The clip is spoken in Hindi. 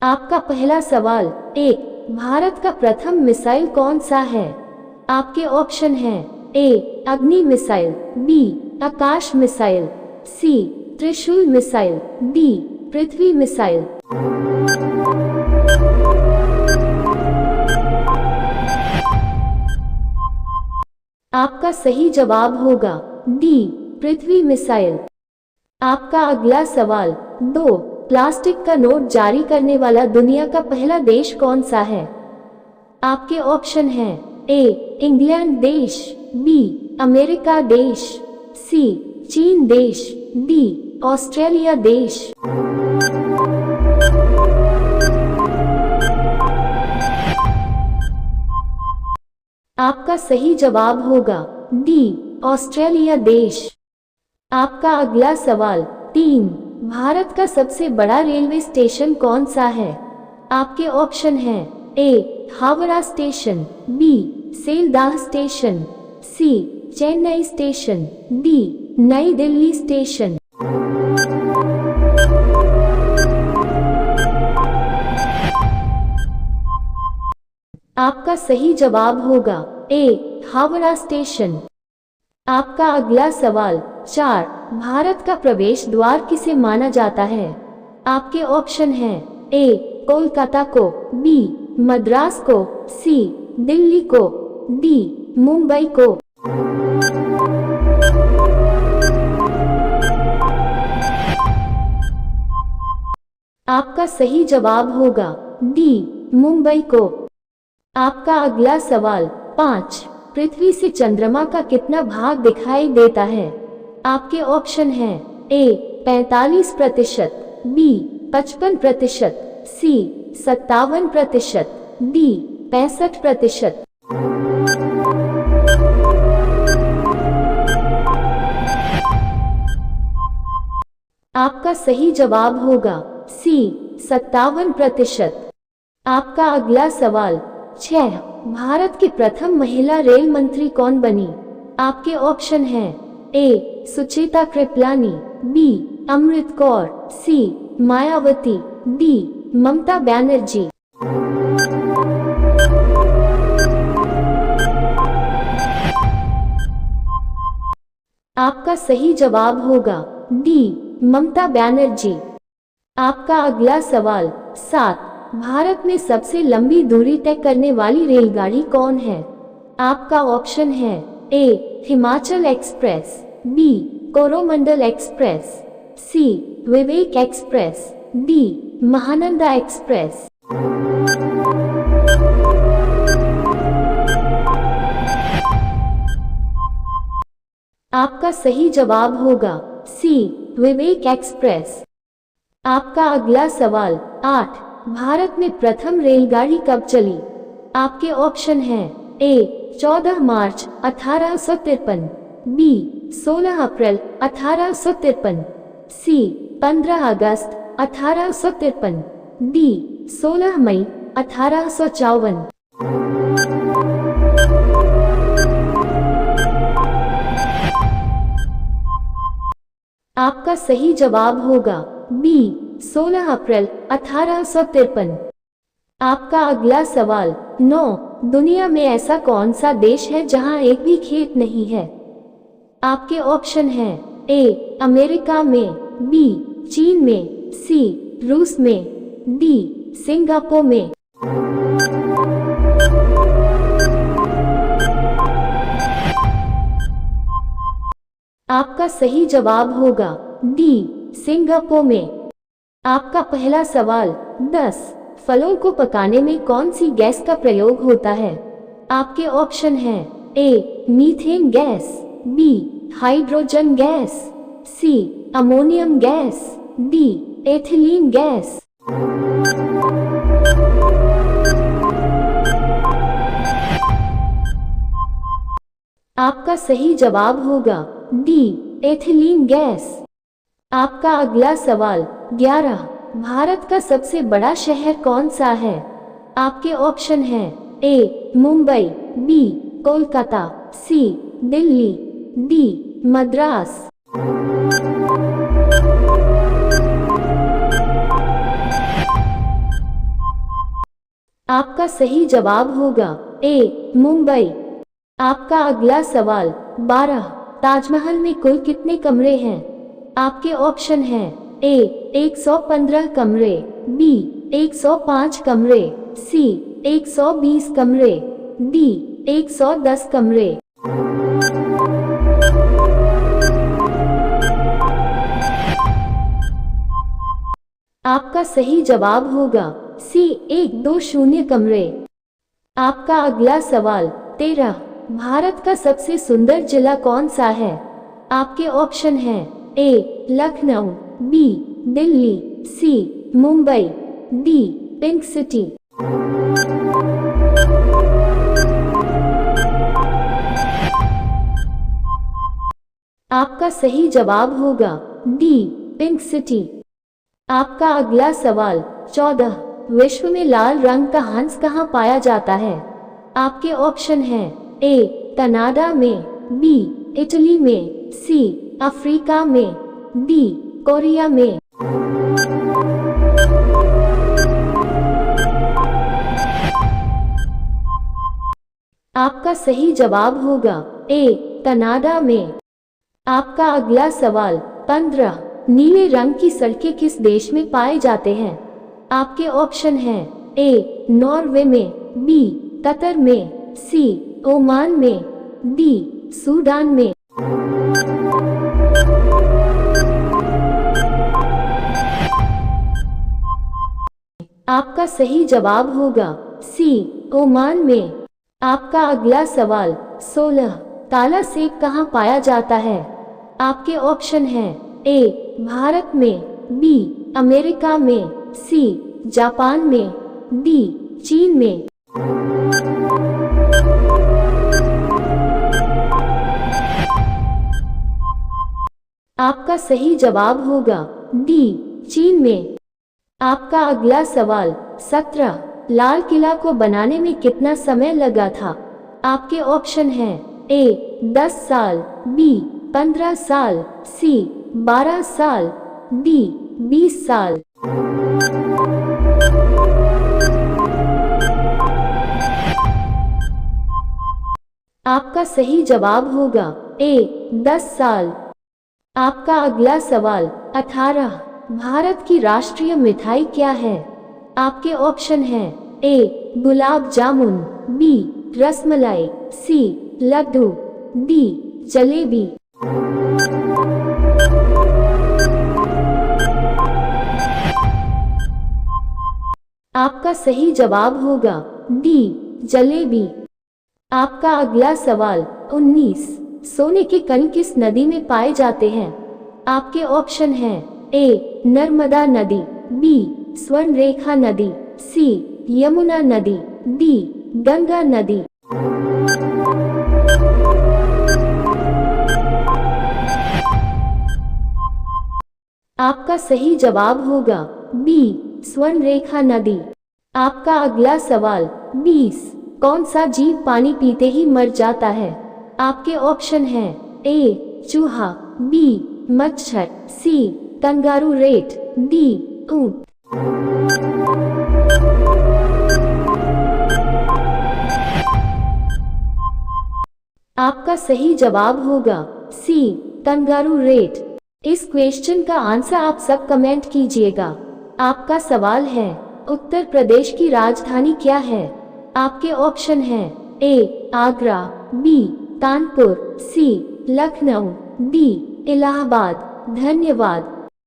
आपका पहला सवाल, एक, भारत का प्रथम मिसाइल कौन सा है? आपके ऑप्शन हैं ए अग्नि मिसाइल, बी आकाश मिसाइल, सी त्रिशूल मिसाइल, डी पृथ्वी मिसाइल। आपका सही जवाब होगा डी पृथ्वी मिसाइल। आपका अगला सवाल, दो, प्लास्टिक का नोट जारी करने वाला दुनिया का पहला देश कौन सा है? आपके ऑप्शन हैं ए इंग्लैंड देश, बी अमेरिका देश, सी चीन देश, डी ऑस्ट्रेलिया देश। आपका सही जवाब होगा डी ऑस्ट्रेलिया देश। आपका अगला सवाल, तीन, भारत का सबसे बड़ा रेलवे स्टेशन कौन सा है? आपके ऑप्शन हैं ए हावड़ा स्टेशन, बी सेलदाह स्टेशन, सी चेन्नई स्टेशन, डी नई दिल्ली स्टेशन। आपका सही जवाब होगा ए हावड़ा स्टेशन। आपका अगला सवाल, चार, भारत का प्रवेश द्वार किसे माना जाता है? आपके ऑप्शन हैं ए कोलकाता को, बी मद्रास को, सी दिल्ली को, डी मुंबई को। आपका सही जवाब होगा डी मुंबई को। आपका अगला सवाल, पाँच, पृथ्वी से चंद्रमा का कितना भाग दिखाई देता है? आपके ऑप्शन हैं ए 45%, बी 55%, सी 57%, डी 65%। आपका सही जवाब होगा सी 57%। आपका अगला सवाल, छह, भारत की प्रथम महिला रेल मंत्री कौन बनी? आपके ऑप्शन हैं ए सुचेता कृपलानी, बी अमृत कौर, सी मायावती, डी ममता बनर्जी। आपका सही जवाब होगा डी ममता बनर्जी। आपका अगला सवाल, सात, भारत में सबसे लंबी दूरी तय करने वाली रेलगाड़ी कौन है? आपका ऑप्शन है A Himachal express, B Coromandel express, C Vivek express, D Mahananda express. आपका सही जवाब होगा सी विवेक एक्सप्रेस। आपका अगला सवाल, आठ, भारत में प्रथम रेलगाड़ी कब चली? आपके ऑप्शन हैं ए 14 मार्च 1853, बी 16 अप्रैल 1853, सी 15 अगस्त 1853, डी 16 मई 1854। आपका सही जवाब होगा बी 16 अप्रैल 1853। आपका अगला सवाल, 9, दुनिया में ऐसा कौन सा देश है जहां एक भी खेत नहीं है? आपके ऑप्शन हैं ए अमेरिका में, बी चीन में, सी रूस में, डी सिंगापुर में। आपका सही जवाब होगा डी सिंगापुर में। आपका पहला सवाल, 10, फलों को पकाने में कौन सी गैस का प्रयोग होता है? आपके ऑप्शन हैं A methane gas, B hydrogen gas, C ammonium gas, D ethylene gas. आपका सही जवाब होगा डी एथिलीन गैस। आपका अगला सवाल, 11, भारत का सबसे बड़ा शहर कौन सा है? आपके ऑप्शन हैं ए मुंबई, बी कोलकाता, सी दिल्ली, डी मद्रास। आपका सही जवाब होगा ए मुंबई। आपका अगला सवाल 12। ताजमहल में कुल कितने कमरे हैं? आपके ऑप्शन हैं ए 115 कमरे, बी 105 कमरे, सी 120 कमरे, डी 110 कमरे। आपका सही जवाब होगा सी 120 कमरे। आपका अगला सवाल 13। भारत का सबसे सुंदर जिला कौन सा है? आपके ऑप्शन हैं ए लखनऊ, बी दिल्ली, सी मुंबई, डी पिंक सिटी। आपका सही जवाब होगा डी पिंक सिटी। आपका अगला सवाल 14। विश्व में लाल रंग का हंस कहाँ पाया जाता है? आपके ऑप्शन हैं ए कनाडा में, बी इटली में, सी अफ्रीका में, डी कोरिया में। आपका सही जवाब होगा ए कनाडा में। आपका अगला सवाल 15। नीले रंग की सड़कें किस देश में पाए जाते हैं? आपके ऑप्शन हैं ए नॉर्वे में, बी कतर में, सी ओमान में, डी सूडान में। आपका सही जवाब होगा सी ओमान में। आपका अगला सवाल 16। काला सेब कहाँ पाया जाता है? आपके ऑप्शन हैं ए भारत में, बी अमेरिका में, सी जापान में, डी चीन में। आपका सही जवाब होगा डी चीन में। आपका अगला सवाल 17। लाल किला को बनाने में कितना समय लगा था? आपके ऑप्शन हैं ए 10 साल, बी 15 साल, सी 12 साल, डी 20 साल। आपका सही जवाब होगा ए 10 साल। आपका अगला सवाल 18। भारत की राष्ट्रीय मिठाई क्या है? आपके ऑप्शन हैं ए गुलाब जामुन, बी रसमलाई, सी लड्डू, डी जलेबी। आपका सही जवाब होगा डी जलेबी। आपका अगला सवाल 19। सोने के कण किस नदी में पाए जाते हैं? आपके ऑप्शन हैं ए नर्मदा नदी, बी स्वर्णरेखा नदी, सी यमुना नदी, डी गंगा नदी। आपका सही जवाब होगा बी स्वर्णरेखा नदी। आपका अगला सवाल 20। कौन सा जीव पानी पीते ही मर जाता है? आपके ऑप्शन हैं ए चूहा, बी मच्छर, सी कंगारू रेट, डी ऊंट। आपका सही जवाब होगा सी कंगारू रेट। इस क्वेश्चन का आंसर आप सब कमेंट कीजिएगा। आपका सवाल है उत्तर प्रदेश की राजधानी क्या है? आपके ऑप्शन हैं ए आगरा, बी कानपुर, सी लखनऊ, डी इलाहाबाद। धन्यवाद।